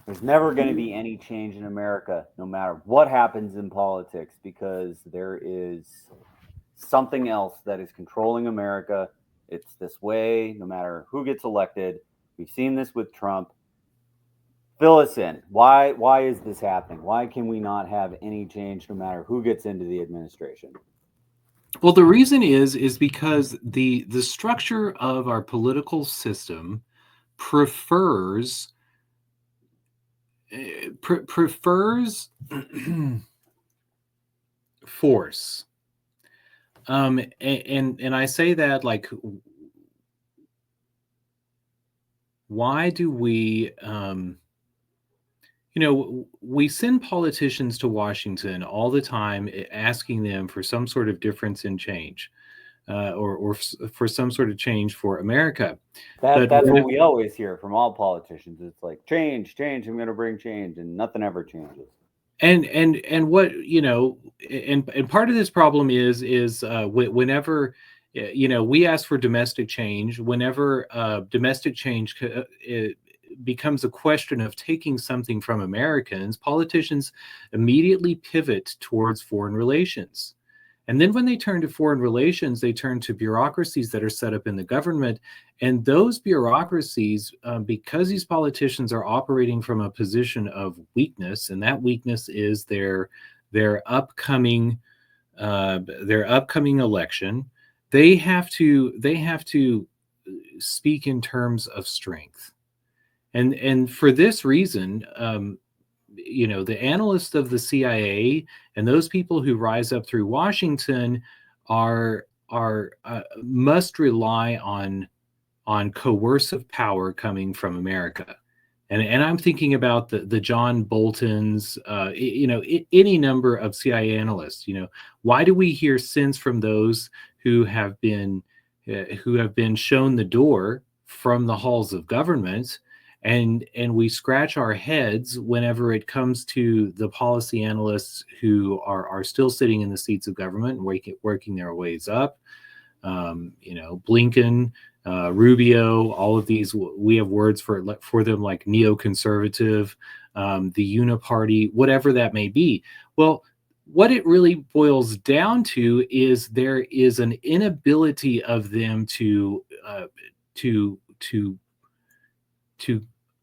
There's never going to be any change in America, no matter what happens in politics, because there is something else that is controlling America. It's this way, no matter who gets elected. We've seen this with Trump. Fill us in. Why is this happening? Why can we not have any change no matter who gets into the administration? Well, the reason is because the structure of our political system prefers prefers force. And I say that, like, why do we we send politicians to Washington all the time, asking them for some sort of difference in change, or for some sort of change for America. But That's what we always hear from all politicians. It's like change, change. I'm going to bring change, and nothing ever changes. and what and part of this problem is whenever we ask for domestic change, whenever domestic change it becomes a question of taking something from Americans, politicians immediately pivot towards foreign relations. And then when they turn to foreign relations, they turn to bureaucracies that are set up in the government. And those bureaucracies, because these politicians are operating from a position of weakness, and that weakness is their upcoming election, they have to speak in terms of strength. And for this reason, the analysts of the CIA and those people who rise up through Washington are must rely on coercive power coming from America. And I'm thinking about the John Boltons, any number of CIA analysts. Why do we hear sins from those who have been shown the door from the halls of government, and we scratch our heads whenever it comes to the policy analysts who are still sitting in the seats of government and working their ways up? Blinken, Rubio, all of these, we have words for them like neoconservative, the Uniparty, whatever that may be. Well, what it really boils down to is there is an inability of them to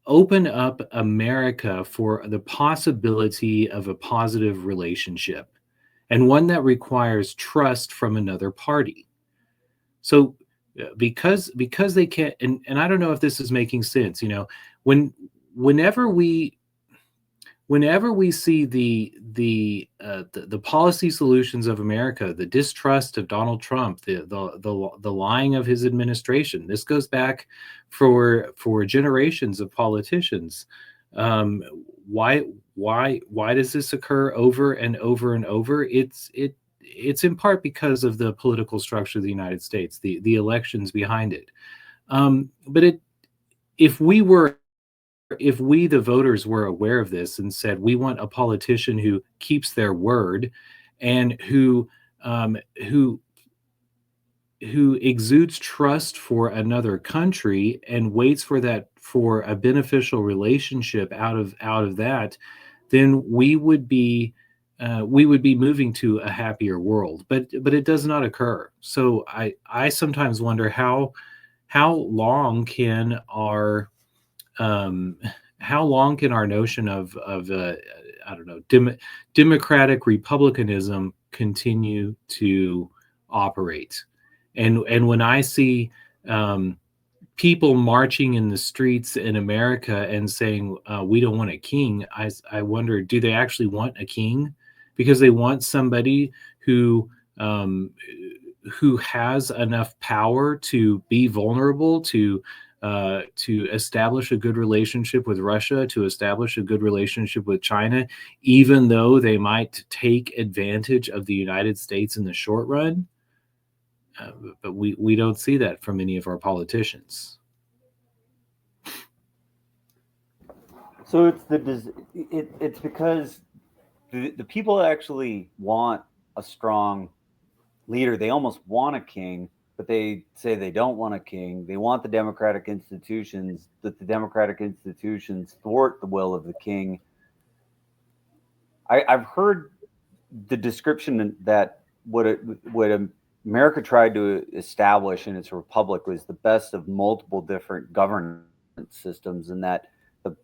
open up America for the possibility of a positive relationship, and one that requires trust from another party. So because they can't, and I don't know if this is making sense, when whenever we see the policy solutions of America, the distrust of Donald Trump, the lying of his administration, this goes back for generations of politicians. Why does this occur over and over and over? It's in part because of the political structure of the United States, the elections behind it. But if we the voters were aware of this and said we want a politician who keeps their word and who exudes trust for another country and waits for a beneficial relationship out of that, then we would be moving to a happier world. But it does not occur. So I sometimes wonder how long can our notion of I don't know, democratic republicanism continue to operate. And when I see people marching in the streets in America and saying we don't want a king, I wonder, do they actually want a king? Because they want somebody who has enough power to be vulnerable, to establish a good relationship with Russia, to establish a good relationship with China, even though they might take advantage of the United States in the short run. But we don't see that from any of our politicians. So it's because the people actually want a strong leader. They almost want a king, but they say they don't want a king. They want the democratic institutions, that the democratic institutions thwart the will of the king. I've heard the description that what America tried to establish in its republic was the best of multiple different governance systems, and that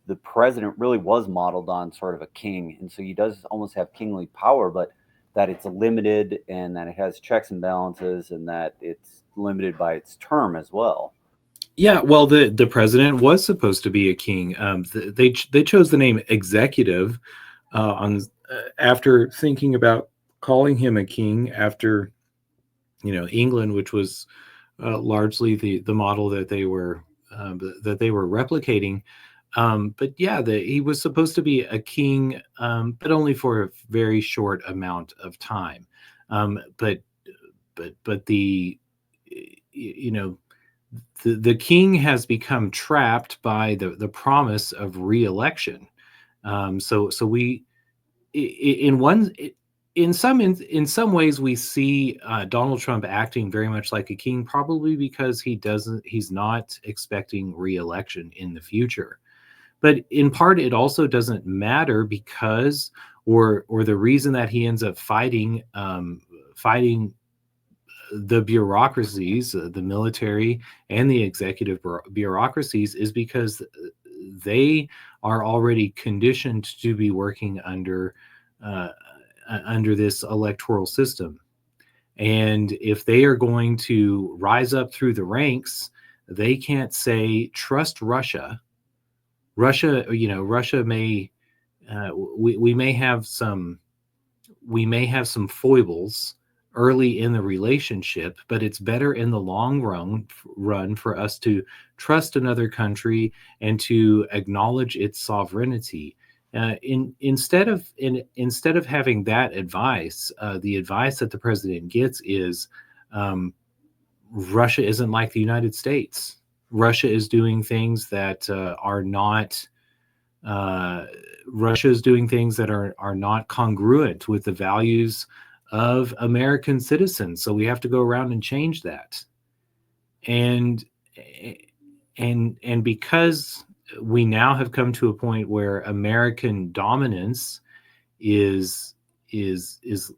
the president really was modeled on sort of a king, and so he does almost have kingly power, but that it's limited and that it has checks and balances and that it's limited by its term as well. Yeah, well, the president was supposed to be a king. They chose the name executive on after thinking about calling him a king after England, which was largely the model that they were replicating. But yeah, he was supposed to be a king, but only for a very short amount of time. But you know the king has become trapped by the promise of reelection. So we in one in some ways we see Donald Trump acting very much like a king, probably because he's not expecting reelection in the future. But in part, it also doesn't matter because or the reason that he ends up fighting the bureaucracies, the military and the executive bureaucracies, is because they are already conditioned to be working uh, under this electoral system. And if they are going to rise up through the ranks, they can't say trust Russia. Russia may we may have some foibles early in the relationship, but it's better in the long run for us to trust another country and to acknowledge its sovereignty. Instead of having that advice, the advice that the president gets is um, Russia isn't like the United States. Russia is doing things that are not uh, Russia is doing things that are not congruent with the values of American citizens. So we have to go around and change that. And and because we now have come to a point where American dominance is is is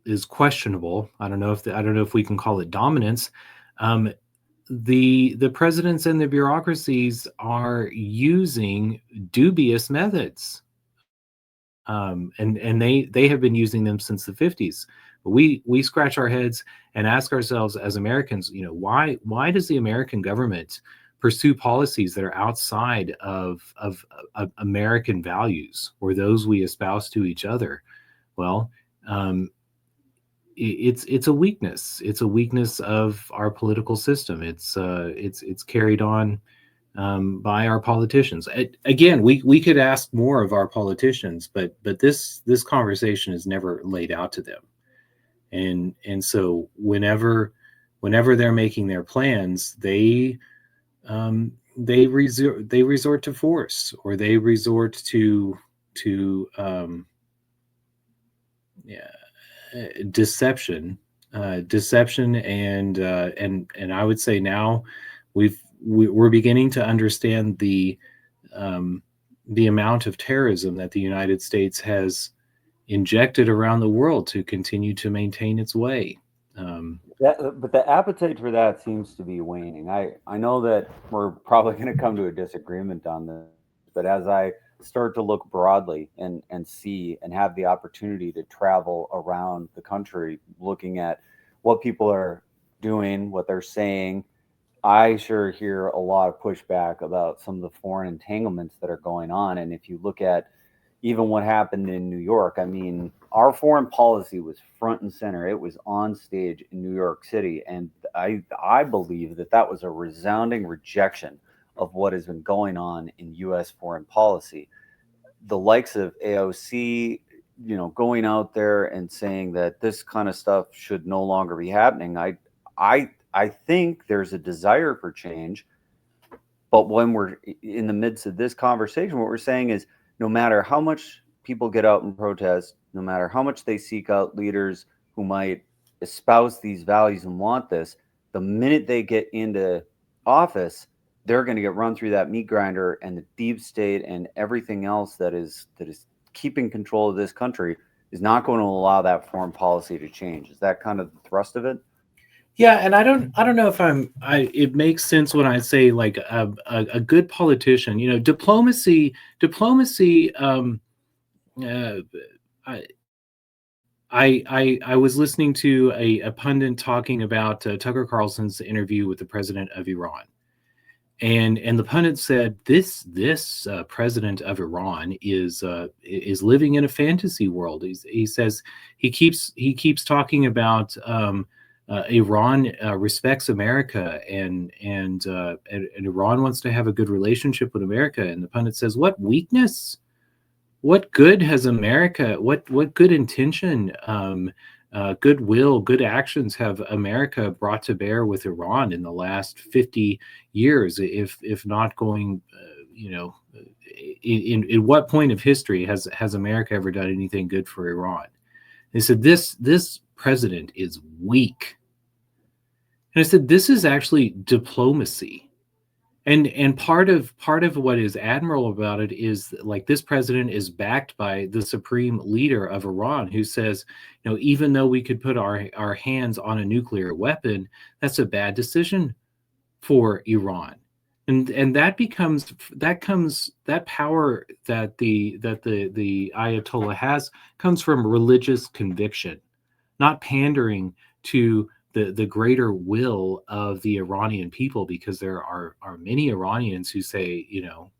is questionable. I don't know if we can call it dominance. Um, the presidents and the bureaucracies are using dubious methods, and they have been using them since the 50s. But we scratch our heads and ask ourselves as Americans, why does the American government pursue policies that are outside of American values or those we espouse to each other? Well, um, it's a weakness. It's a weakness of our political system. It's carried on by our politicians. Again, we could ask more of our politicians, but this conversation is never laid out to them, and so whenever they're making their plans, they resort to force, or they resort to yeah, deception, and I would say now we're beginning to understand the amount of terrorism that the United States has injected around the world to continue to maintain its way. Um, But the appetite for that seems to be waning. I know that we're probably going to come to a disagreement on this, but as I start to look broadly and see and have the opportunity to travel around the country, looking at what people are doing, what they're saying, I sure hear a lot of pushback about some of the foreign entanglements that are going on. And if you look at even what happened in New York, I mean, our foreign policy was front and center. It was on stage in New York City, and I believe that that was a resounding rejection of what has been going on in U.S. foreign policy. The likes of AOC, going out there and saying that this kind of stuff should no longer be happening. I think there's a desire for change, but when we're in the midst of this conversation, what we're saying is no matter how much people get out and protest, no matter how much they seek out leaders who might espouse these values and want this, the minute they get into office, they're going to get run through that meat grinder, and the deep state and everything else that is keeping control of this country is not going to allow that foreign policy to change. Is that kind of the thrust of it? Yeah, and I don't know if it makes sense when I say like a good politician. Diplomacy. Uh, I, I was listening to a pundit talking about Tucker Carlson's interview with the president of Iran, and the pundit said this president of Iran is living in a fantasy world. He says he keeps talking about Iran respects America, and Iran wants to have a good relationship with America. And the pundit says, what weakness? What good has America? What good intention, goodwill, good actions have America brought to bear with Iran in the last 50 years? If not going, in what point of history has America ever done anything good for Iran? They said this president is weak, and I said this is actually diplomacy. And part of what is admirable about it is like this president is backed by the supreme leader of Iran, who says, even though we could put our hands on a nuclear weapon, that's a bad decision for Iran. And that power that the Ayatollah has comes from religious conviction, not pandering to the greater will of the Iranian people, because there are many Iranians who say,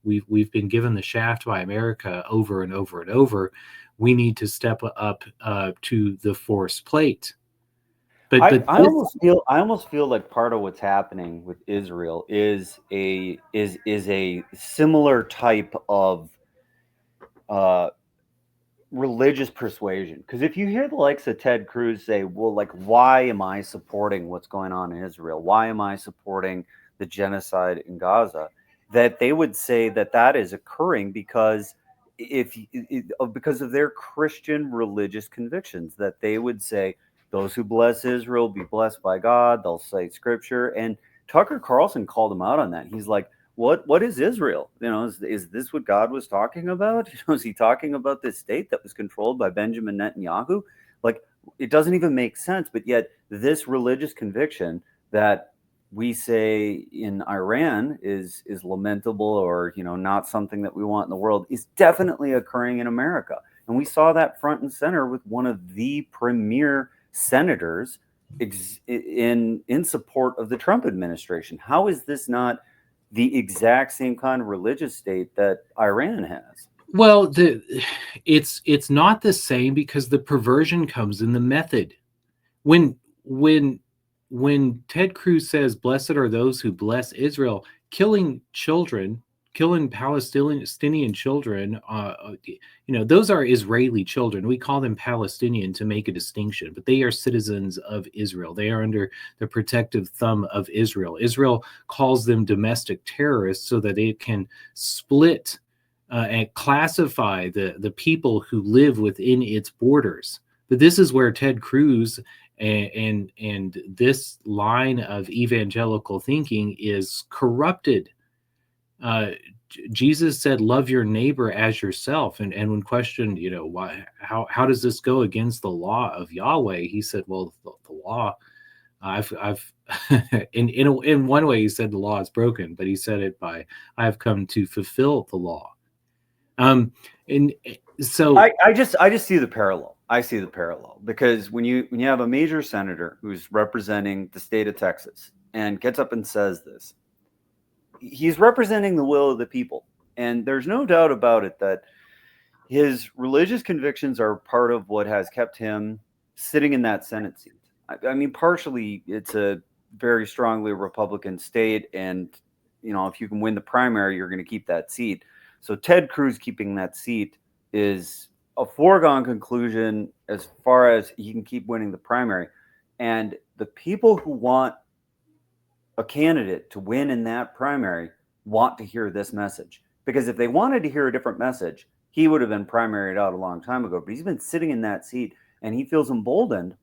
we've been given the shaft by America over and over and over. We need to step up to the force plate. But I almost feel like part of what's happening with Israel is a similar type of uh, religious persuasion. Because if you hear the likes of Ted Cruz say, well, like, why am I supporting what's going on in Israel? Why am I supporting the genocide in Gaza? That they would say that is occurring because because of their Christian religious convictions, that they would say those who bless Israel be blessed by God. They'll cite scripture. And Tucker Carlson called him out on that. He's like, what is Israel? Is this what God was talking about? Is he talking about this state that was controlled by Benjamin Netanyahu? Like, it doesn't even make sense. But yet this religious conviction that we say in Iran is lamentable, or not something that we want in the world, is definitely occurring in America. And we saw that front and center with one of the premier senators in support of the Trump administration. How is this not the exact same kind of religious state that Iran has? well, it's not the same, because the perversion comes in the method. When when when Ted Cruz says, "Blessed are those who bless Israel," killing children, killing Palestinian children, those are Israeli children. We call them Palestinian to make a distinction, but they are citizens of Israel. They are under the protective thumb of Israel. Israel calls them domestic terrorists so that it can split and classify the people who live within its borders. But this is where Ted Cruz and this line of evangelical thinking is corrupted. Uh, Jesus said, "Love your neighbor as yourself." And when questioned, why, how does this go against the law of Yahweh? He said, "Well, the law, I've in one way he said the law is broken, but he said it by, I have come to fulfill the law." And so I just see the parallel. I see the parallel because when you have a major senator who's representing the state of Texas and gets up and says this, he's representing the will of the people. And there's no doubt about it that his religious convictions are part of what has kept him sitting in that Senate seat. I mean, partially it's a very strongly Republican state, and if you can win the primary, you're going to keep that seat. So Ted Cruz keeping that seat is a foregone conclusion as far as he can keep winning the primary. And the people who want a candidate to win in that primary want to hear this message. Because if they wanted to hear a different message, he would have been primaried out a long time ago. But he's been sitting in that seat, and he feels emboldened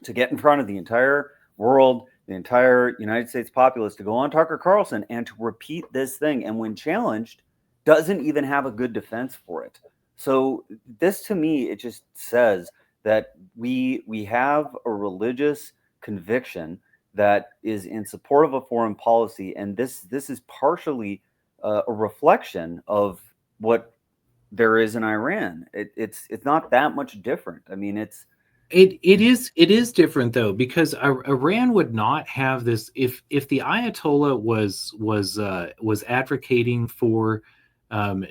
to get in front of the entire world, the entire United States populace to go on Tucker Carlson and to repeat this thing, and when challenged, doesn't even have a good defense for it. So this, to me, it just says that we have a religious conviction that is in support of a foreign policy, and this is partially a reflection of what there is in Iran. It's not that much different. I mean, it is different though, because Iran would not have this if the Ayatollah was advocating for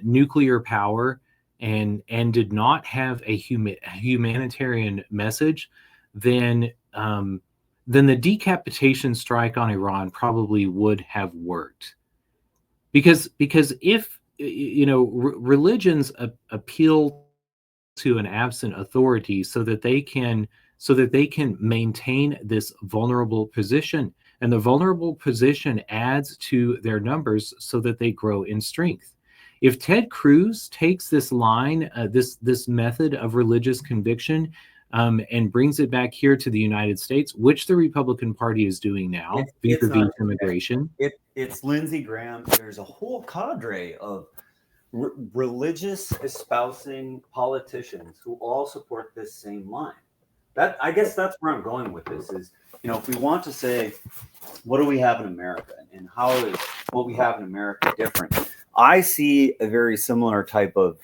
nuclear power and did not have a humanitarian message, then the decapitation strike on Iran probably would have worked, because if religions appeal to an absent authority so that they can maintain this vulnerable position, and the vulnerable position adds to their numbers so that they grow in strength. If Ted Cruz takes this line, this method of religious conviction, and brings it back here to the United States, which the Republican Party is doing now vis-a-vis immigration. It's Lindsey Graham. There's a whole cadre of religious espousing politicians who all support this same line. That, I guess that's where I'm going with this is, if we want to say, what do we have in America and how is what we have in America different? I see a very similar type of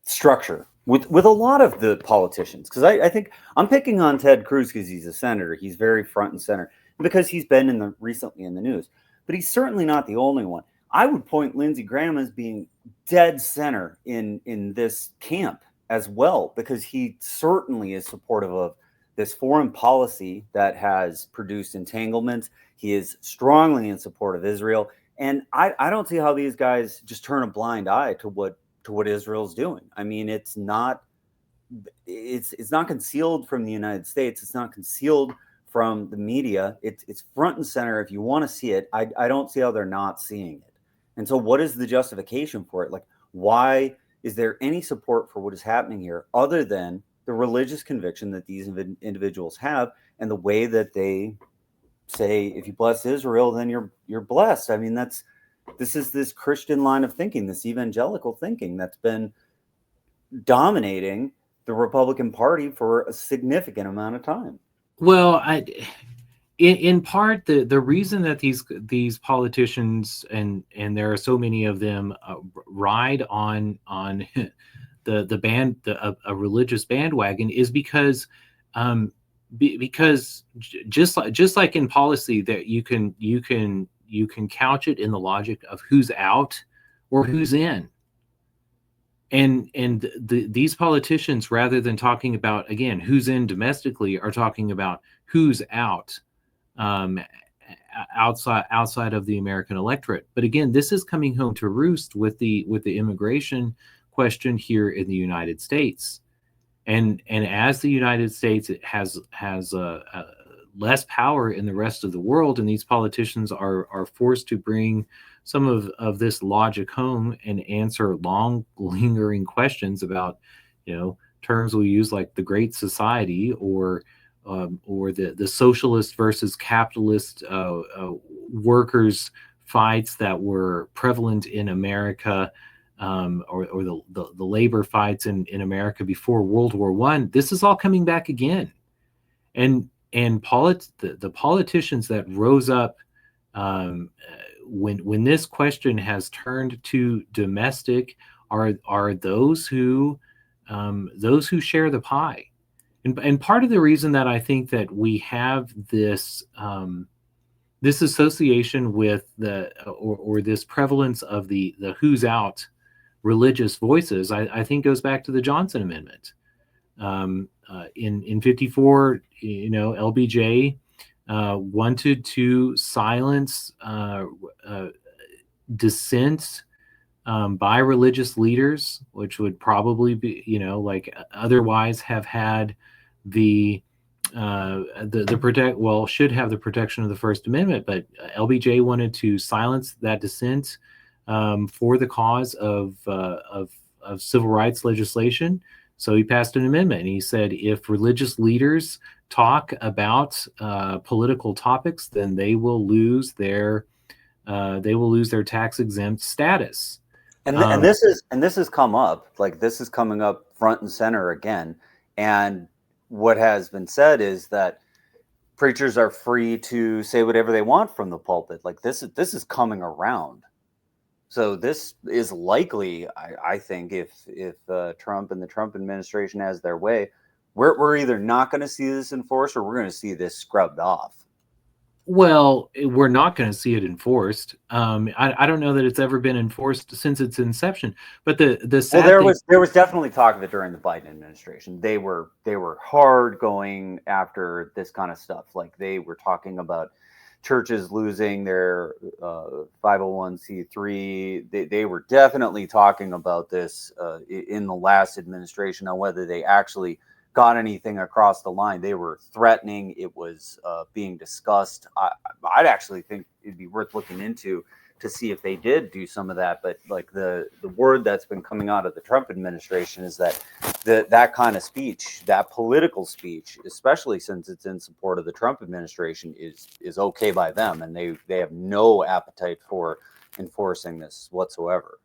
structure with a lot of the politicians, because I think I'm picking on Ted Cruz because he's a senator. He's very front and center because he's been recently in the news, but he's certainly not the only one. I would point Lindsey Graham as being dead center in this camp as well, because he certainly is supportive of this foreign policy that has produced entanglements. He is strongly in support of Israel. And I don't see how these guys just turn a blind eye to what Israel's doing. I mean, it's not concealed from the United States. It's not concealed from the media. It's front and center. If you want to see it, I don't see how they're not seeing it. And so what is the justification for it? Like, why is there any support for what is happening here other than the religious conviction that these individuals have and the way that they say, if you bless Israel, then you're blessed? I mean, this is this Christian line of thinking, this evangelical thinking that's been dominating the Republican Party for a significant amount of time. Well, in part, the reason that these politicians, and there are so many of them, ride on a religious bandwagon is because just like in policy, that you can couch it in the logic of who's out or who's in. And these politicians, rather than talking about, again, who's in domestically, are talking about who's out, outside of the American electorate. But again, this is coming home to roost with the immigration question here in the United States. And as the United States has less power in the rest of the world, and these politicians are forced to bring some of this logic home and answer long, lingering questions about, terms we use like the Great Society or the socialist versus capitalist workers fights that were prevalent in America, or the labor fights in America before World War I. This is all coming back again, and the politicians that rose up when this question has turned to domestic are those who share the pie. And part of the reason that I think that we have this this association with or this prevalence of the who's out religious voices, I think goes back to the Johnson Amendment. In 54, LBJ wanted to silence dissent by religious leaders, which would probably be, otherwise have had should have the protection of the First Amendment. But LBJ wanted to silence that dissent for the cause of civil rights legislation. So he passed an amendment, and he said, if religious leaders talk about political topics, then they will lose their tax exempt status. And this has come up, like this is coming up front and center again. And what has been said is that preachers are free to say whatever they want from the pulpit. Like this is coming around. So this is likely, I think, if Trump and the Trump administration has their way, we're either not going to see this enforced or we're going to see this scrubbed off. Well, we're not going to see it enforced. I don't know that it's ever been enforced since its inception. But the sad there was definitely talk of it during the Biden administration. They were hard going after this kind of stuff. Like they were talking about churches losing their 501c3. They were definitely talking about this in the last administration on whether they actually got anything across the line. They were threatening. It was being discussed. I'd actually think it'd be worth looking into to see if they did do some of that. But like the word that's been coming out of the Trump administration is that that kind of speech, that political speech, especially since it's in support of the Trump administration, is okay by them, and they have no appetite for enforcing this whatsoever.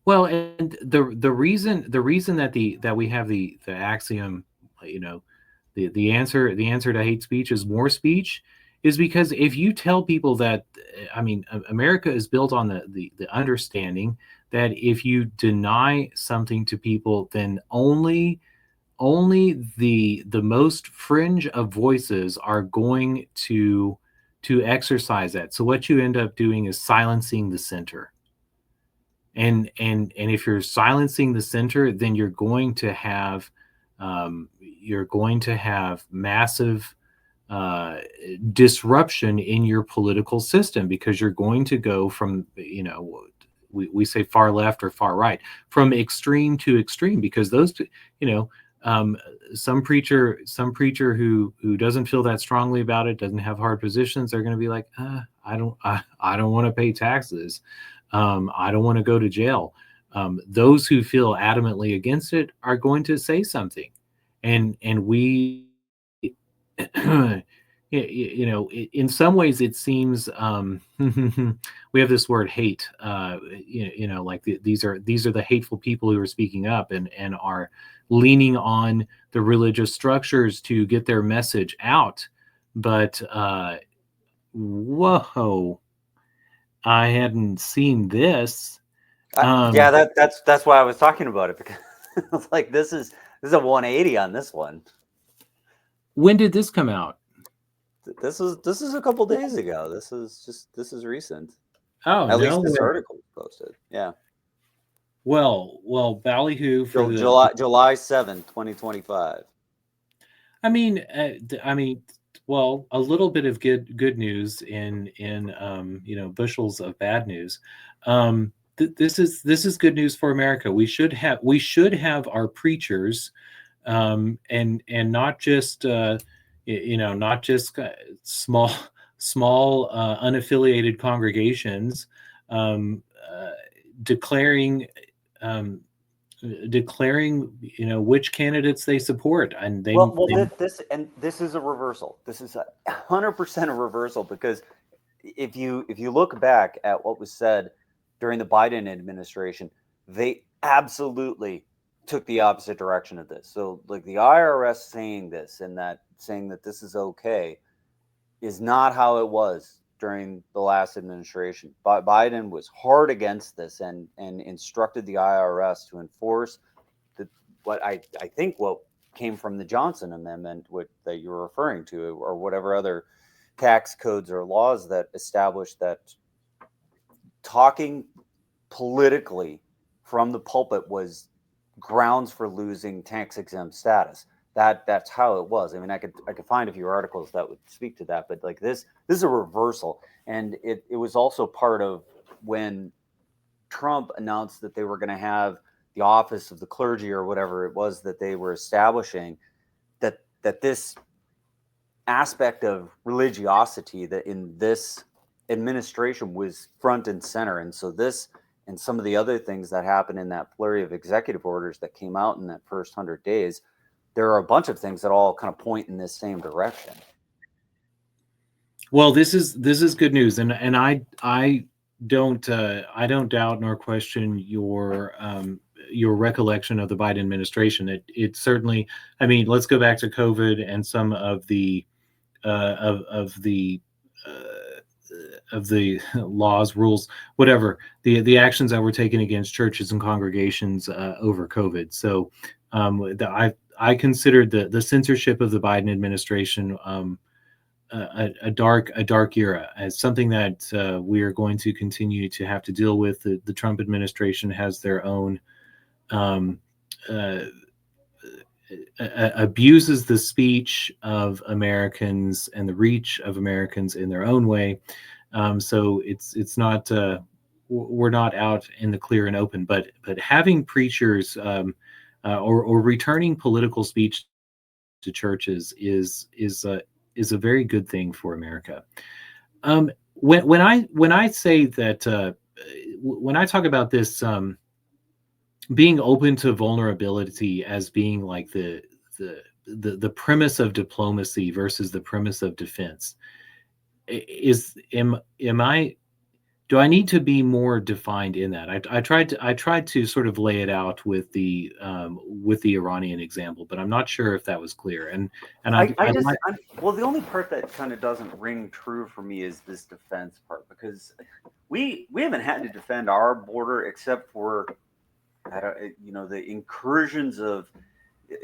Well, and the reason that we have the axiom, you know, the answer to hate speech is more speech, is because if you tell people that, I mean, America is built on the understanding that if you deny something to people, then only the most fringe of voices are going to exercise that. So what you end up doing is silencing the center. And if you're silencing the center, then you're going to have massive disruption in your political system, because you're going to go from, we say far left or far right, from extreme to extreme, because those two, some preacher who doesn't feel that strongly about it, doesn't have hard positions, they're going to be like, I don't want to pay taxes. I don't want to go to jail. Those who feel adamantly against it are going to say something, and we, in some ways, it seems we have this word hate. Like these are the hateful people who are speaking up and are leaning on the religious structures to get their message out. But whoa. I hadn't seen this. Yeah, that's why I was talking about it, because it's like this is a 180 on this one. When did this come out? This is a couple days ago. This is recent. Oh, at least this article was posted. Yeah. Well, ballyhoo for July 7th, 2025. I mean, well, a little bit of good news in bushels of bad news. This is good news for America. We should have our preachers, and not just not just small unaffiliated congregations, declaring which candidates they support, and this is a reversal. This is 100% a reversal, because if you look back at what was said during the Biden administration, they absolutely took the opposite direction of this. So like the I.R.S. saying this and saying that this is okay is not how it was during the last administration. Biden was hard against this and instructed the I.R.S. to enforce what I think what came from the Johnson Amendment, that you're referring to, or whatever other tax codes or laws that established that talking politically from the pulpit was grounds for losing tax exempt status. That's how it was. I mean, I could find a few articles that would speak to that, but like this is a reversal. And it was also part of when Trump announced that they were going to have the office of the clergy, or whatever it was that they were establishing, that this aspect of religiosity that in this administration was front and center. And so this and some of the other things that happened in that flurry of executive orders that came out in that first 100 days, there are a bunch of things that all kind of point in this same direction. Well, this is good news, and I don't doubt nor question your recollection of the Biden administration. It certainly, I mean, let's go back to COVID and some of the of the laws, rules, whatever, the actions that were taken against churches and congregations over COVID. So I considered the censorship of the Biden administration a dark era, as something that we are going to continue to have to deal with. The Trump administration has their own uh, abuses the speech of Americans and the reach of Americans in their own way. So it's not we're not out in the clear and open, but having preachers or returning political speech to churches is a very good thing for America. When I say that when I talk about this being open to vulnerability as being like the premise of diplomacy versus the premise of defense, am I, do I need to be more defined in that? I tried to sort of lay it out with the Iranian example, but I'm not sure if that was clear. And well, the only part that kind of doesn't ring true for me is this defense part, because we haven't had to defend our border except for the incursions of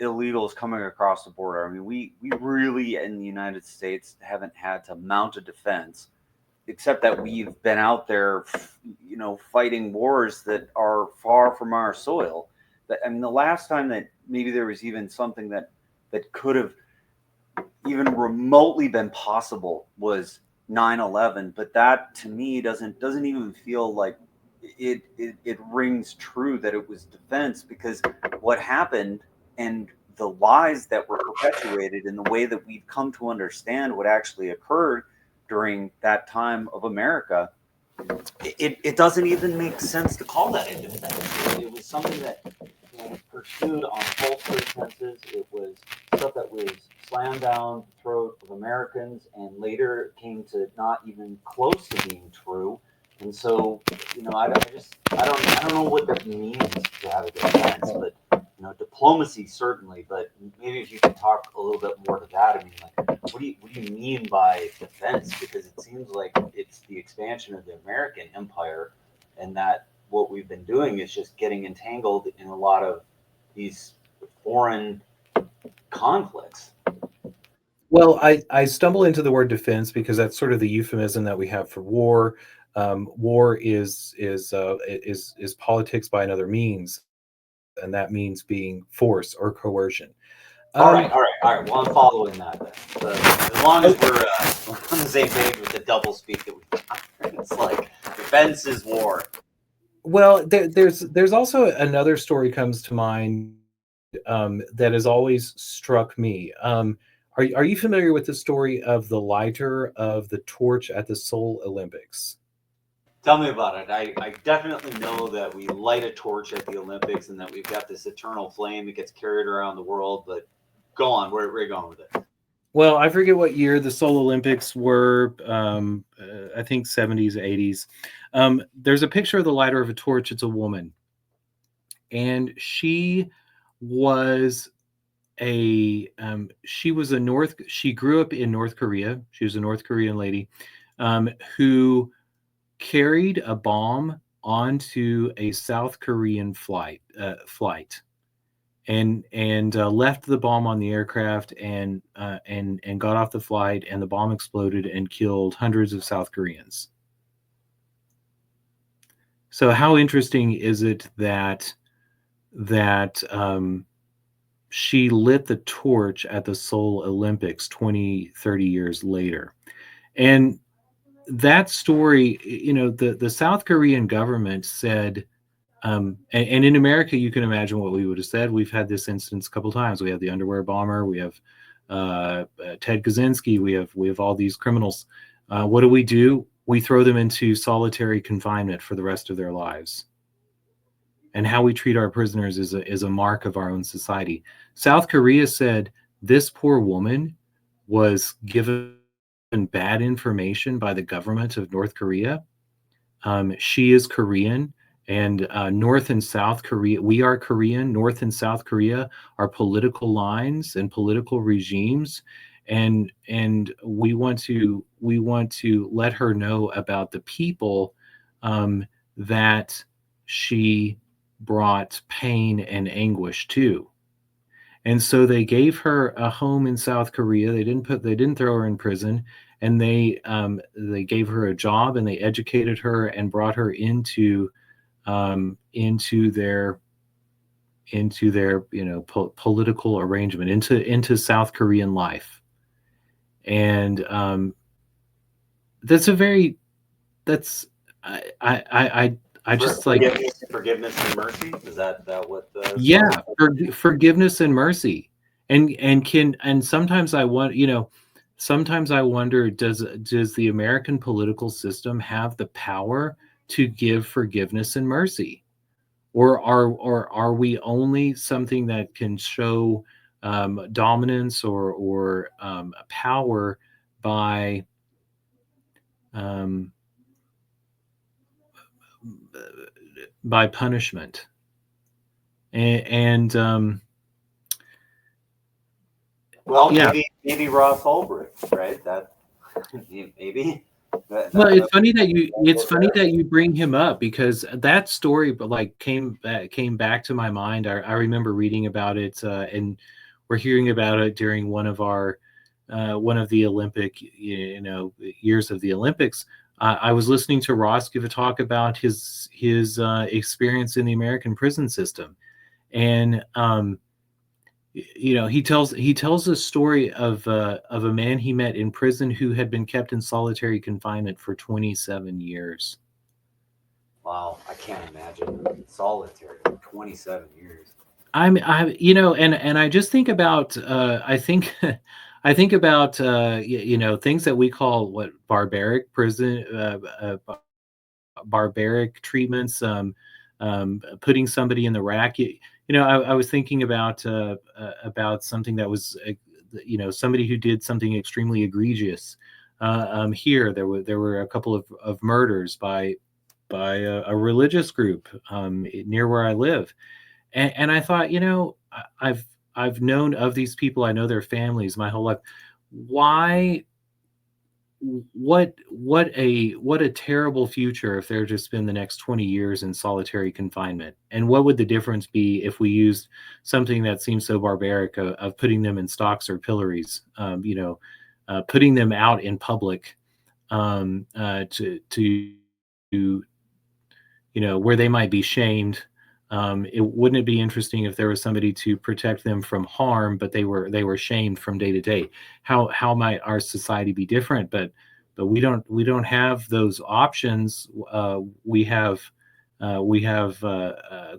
illegals coming across the border. I mean, we really in the United States haven't had to mount a defense, except that we've been out there, fighting wars that are far from our soil. I mean, the last time that maybe there was even something that could have even remotely been possible was 9/11, but that to me doesn't even feel like it rings true that it was defense, because what happened and the lies that were perpetuated in the way that we've come to understand what actually occurred during that time of America, it doesn't even make sense to call that a defense. It was something that was pursued on false pretenses. It was stuff that was slammed down the throat of Americans, and later came to not even close to being true. And so, I don't know what that means to have a defense, but diplomacy certainly. But maybe if you can talk a little bit more to that. I mean, like, what do you mean by defense? Because it seems like it's the expansion of the American empire, and that what we've been doing is just getting entangled in a lot of these foreign conflicts. Well, I stumble into the word defense because that's sort of the euphemism that we have for war. War is politics by another means, and that means being force or coercion. All right. Well, I'm following that then. As long as we're on the same page with the double speak that we've got, it's like defense is war. Well, there's also another story comes to mind that has always struck me. Are you familiar with the story of the lighter of the torch at the Seoul Olympics? Tell me about it. I definitely know that we light a torch at the Olympics and that we've got this eternal flame that gets carried around the world. But go on, where are you going with it? Well, I forget what year the Seoul Olympics were. I think 70s, 80s. There's a picture of the lighter of a torch. It's a woman, and she was she grew up in North Korea. She was a North Korean lady who carried a bomb onto a South Korean flight and left the bomb on the aircraft and got off the flight, and the bomb exploded and killed hundreds of South Koreans. So how interesting is it that she lit the torch at the Seoul Olympics 20, 30 years later? And that story, the South Korean government said, and in America, you can imagine what we would have said. We've had this instance a couple of times. We have the underwear bomber. We have Ted Kaczynski. We have all these criminals. What do? We throw them into solitary confinement for the rest of their lives. and how we treat our prisoners is a mark of our own society. South Korea said this poor woman was given bad information by the government of North Korea. She is Korean, and North and South Korea, we are Korean. North and South Korea are political lines and political regimes, and we want to let her know about the people that she brought pain and anguish to. And so they gave her a home in South Korea. They didn't throw her in prison, and they gave her a job, and they educated her and brought her into their political arrangement, into South Korean life. And that's a very that's I just like forgiveness and mercy. Is that what the yeah, forgiveness and mercy. And sometimes I want, sometimes I wonder, does the American political system have the power to give forgiveness and mercy, or are we only something that can show dominance or power by um, punishment? And well, yeah. maybe Ross Ulbricht, right? That maybe. Well, it's funny that you bring him up, because that story, but like came back to my mind. I remember reading about it, and we're hearing about it during one of the Olympic years of the Olympics. I was listening to Ross give a talk about his experience in the American prison system, and he tells a story of a man he met in prison who had been kept in solitary confinement for 27 years. Wow, I can't imagine solitary for 27 years. And I just think about I think about things that we call barbaric prison, barbaric treatments, putting somebody in the rack. I was thinking about something that was, somebody who did something extremely egregious. Here, there were a couple of murders by a religious group near where I live, and I thought, I've known of these people. I know their families my whole life. Why? What a terrible future if they're to spend the next 20 years in solitary confinement. And what would the difference be if we used something that seems so barbaric of putting them in stocks or pillories, putting them out in public, to where they might be shamed. Wouldn't it be interesting if there was somebody to protect them from harm, but they were shamed from day to day? How might our society be different? But we don't have those options. We have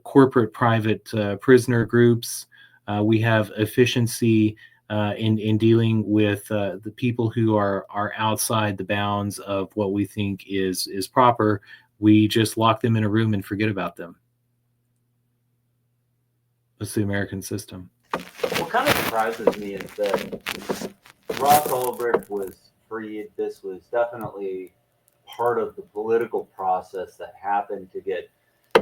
corporate private prisoner groups. We have efficiency in dealing with the people who are outside the bounds of what we think is proper. We just lock them in a room and forget about them. That's the American system. What kind of surprises me is that Ross Ulbricht was freed. This was definitely part of the political process that happened to get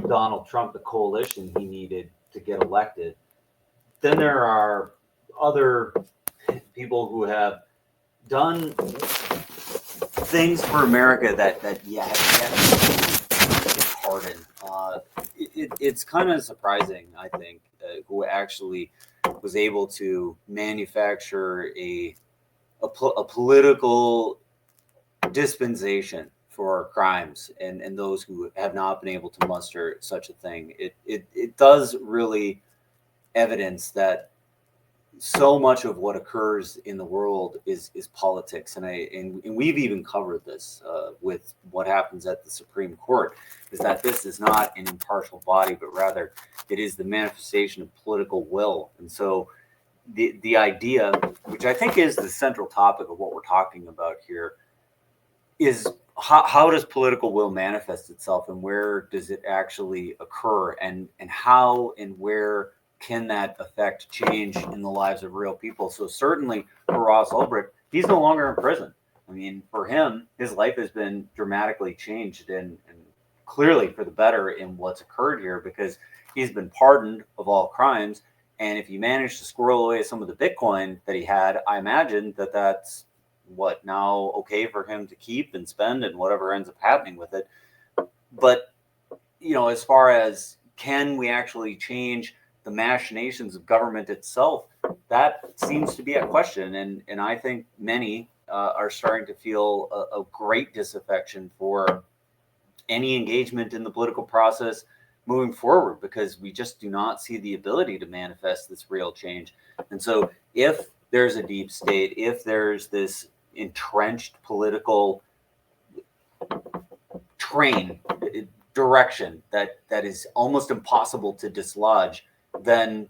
Donald Trump the coalition he needed to get elected. Then there are other people who have done things for America that have yet to pardon. It's kind of surprising, I think, who actually was able to manufacture a political dispensation for crimes and those who have not been able to muster such a thing. It does really evidence that so much of what occurs in the world is politics, and we've even covered this with what happens at the Supreme Court, is that this is not an impartial body, but rather it is the manifestation of political will. And so the idea, which I think is the central topic of what we're talking about here, is how does political will manifest itself, and where does it actually occur, and how and where can that affect change in the lives of real people? So certainly for Ross Ulbricht, he's no longer in prison. I mean, for him, his life has been dramatically changed, and clearly for the better in what's occurred here, because he's been pardoned of all crimes. And if you manage to squirrel away some of the Bitcoin that he had, I imagine that that's what now okay for him to keep and spend and whatever ends up happening with it. But as far as can we actually change the machinations of government itself, that seems to be a question. And I think many are starting to feel a great disaffection for any engagement in the political process moving forward, because we just do not see the ability to manifest this real change. And so if there's a deep state, if there's this entrenched political train direction that is almost impossible to dislodge, then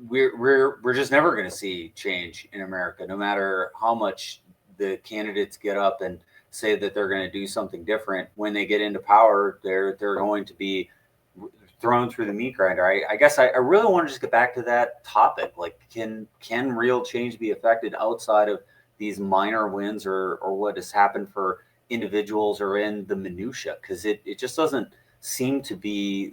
we're just never going to see change in America, no matter how much the candidates get up and say that they're going to do something different. When they get into power, they're going to be thrown through the meat grinder. I guess I really want to just get back to that topic. Like, can real change be affected outside of these minor wins or what has happened for individuals or in the minutia? Because it just doesn't seem to be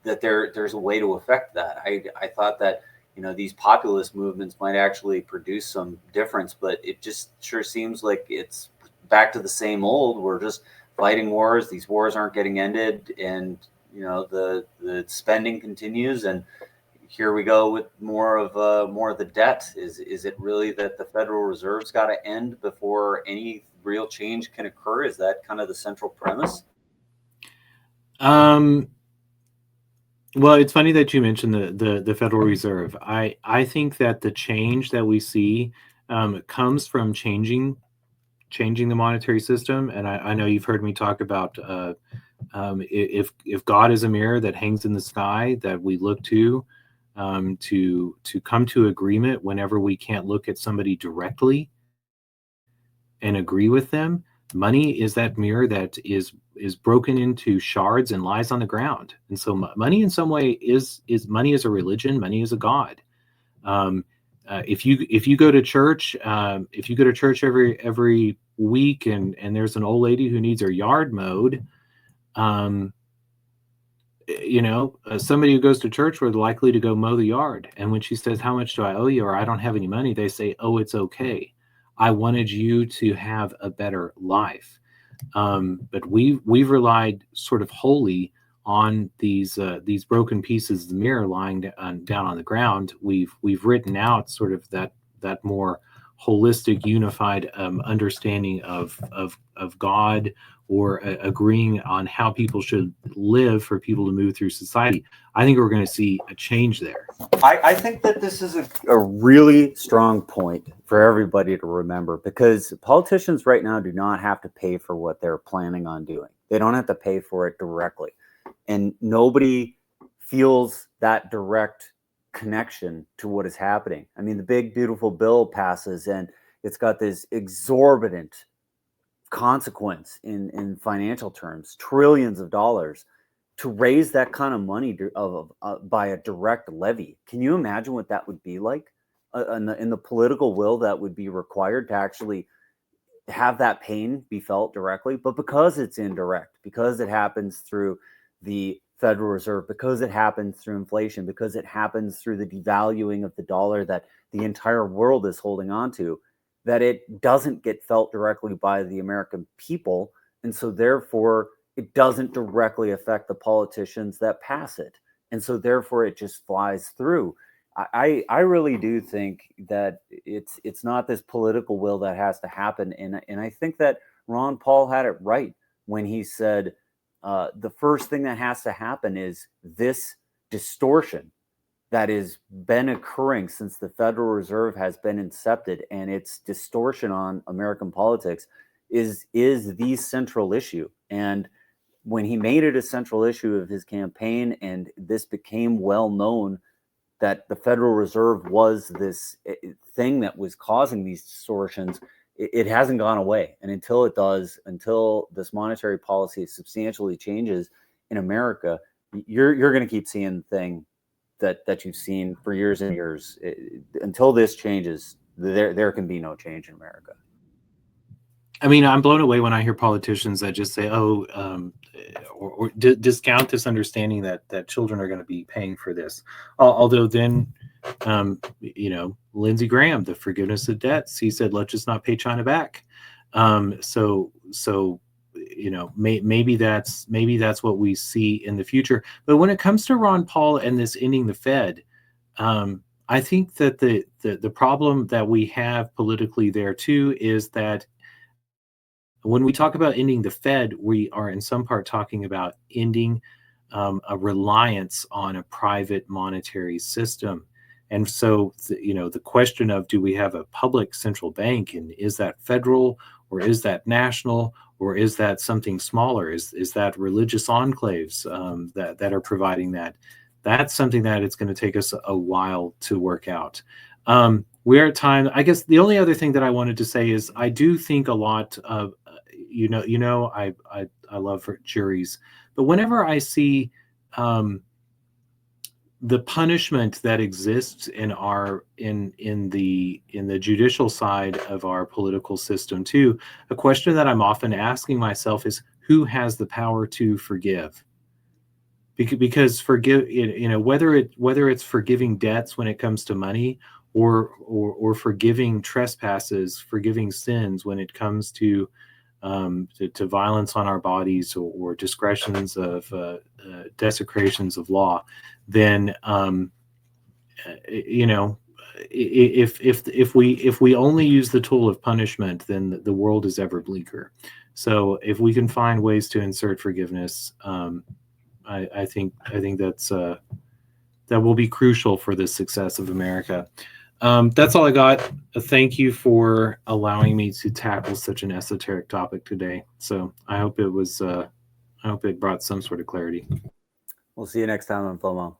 that there's a way to affect that. I thought that these populist movements might actually produce some difference, but it just sure seems like it's back to the same old. We're just fighting wars. These wars aren't getting ended, and the spending continues, and here we go with more of the debt. Is it really that the Federal Reserve's got to end before any real change can occur? Is that kind of the central premise? Well, it's funny that you mentioned the Federal Reserve. I think that the change that we see comes from changing the monetary system. And I know you've heard me talk about if God is a mirror that hangs in the sky that we look to come to agreement whenever we can't look at somebody directly and agree with them. Money is that mirror that is broken into shards and lies on the ground. And so money in some way is money is a religion. Money is a god. If you go to church, every week and there's an old lady who needs her yard mowed, somebody who goes to church were likely to go mow the yard. And when she says, "How much do I owe you?" or "I don't have any money," they say, "Oh, it's okay. I wanted you to have a better life." But we've relied sort of wholly on these broken pieces of the mirror lying down on the ground. We've written out sort of that more holistic, unified understanding of God, or agreeing on how people should live for people to move through society. I think we're going to see a change there. I think that this is a really strong point for everybody to remember, because politicians right now do not have to pay for what they're planning on doing. They don't have to pay for it directly. And nobody feels that direct connection to what is happening. I mean, the big, beautiful bill passes, and it's got this exorbitant consequence in financial terms, trillions of dollars, to raise that kind of money by a direct levy. Can you imagine what that would be like in the political will that would be required to actually have that pain be felt directly? But because it's indirect, because it happens through the Federal Reserve, because it happens through inflation, because it happens through the devaluing of the dollar that the entire world is holding on to, that it doesn't get felt directly by the American people. And so therefore it doesn't directly affect the politicians that pass it. And so therefore it just flies through. I really do think that it's not this political will that has to happen. And I think that Ron Paul had it right when he said the first thing that has to happen is this distortion that has been occurring since the Federal Reserve has been incepted, and its distortion on American politics is the central issue. And when he made it a central issue of his campaign, and this became well known that the Federal Reserve was this thing that was causing these distortions, it hasn't gone away. And until it does, until this monetary policy substantially changes in America, you're going to keep seeing the thing that you've seen for years and years. Until this changes, there can be no change in America. I mean, I'm blown away when I hear politicians that just say, "Oh," or discount this understanding that children are going to be paying for this. Although then, Lindsey Graham, the forgiveness of debts, he said, "Let's just not pay China back." So maybe that's what we see in the future. But when it comes to Ron Paul and this ending the Fed, I think that the problem that we have politically there too is that when we talk about ending the Fed, we are in some part talking about ending a reliance on a private monetary system. And so, the question of, do we have a public central bank, and is that federal, or is that national, or is that something smaller? Is that religious enclaves that are providing that? That's something that it's going to take us a while to work out. We're at time. I guess the only other thing that I wanted to say is I do think a lot of, I love juries, but whenever I see the punishment that exists in the judicial side of our political system too, a question that I'm often asking myself is, who has the power to forgive? Because forgive, whether it's forgiving debts when it comes to money, or forgiving trespasses, forgiving sins when it comes to violence on our bodies, or discretions of desecrations of law, then if we only use the tool of punishment, then the world is ever bleaker. So if we can find ways to insert forgiveness, I think that will be crucial for the success of America. That's all I got. Thank you for allowing me to tackle such an esoteric topic today. So I hope it brought some sort of clarity. We'll see you next time on FOMO.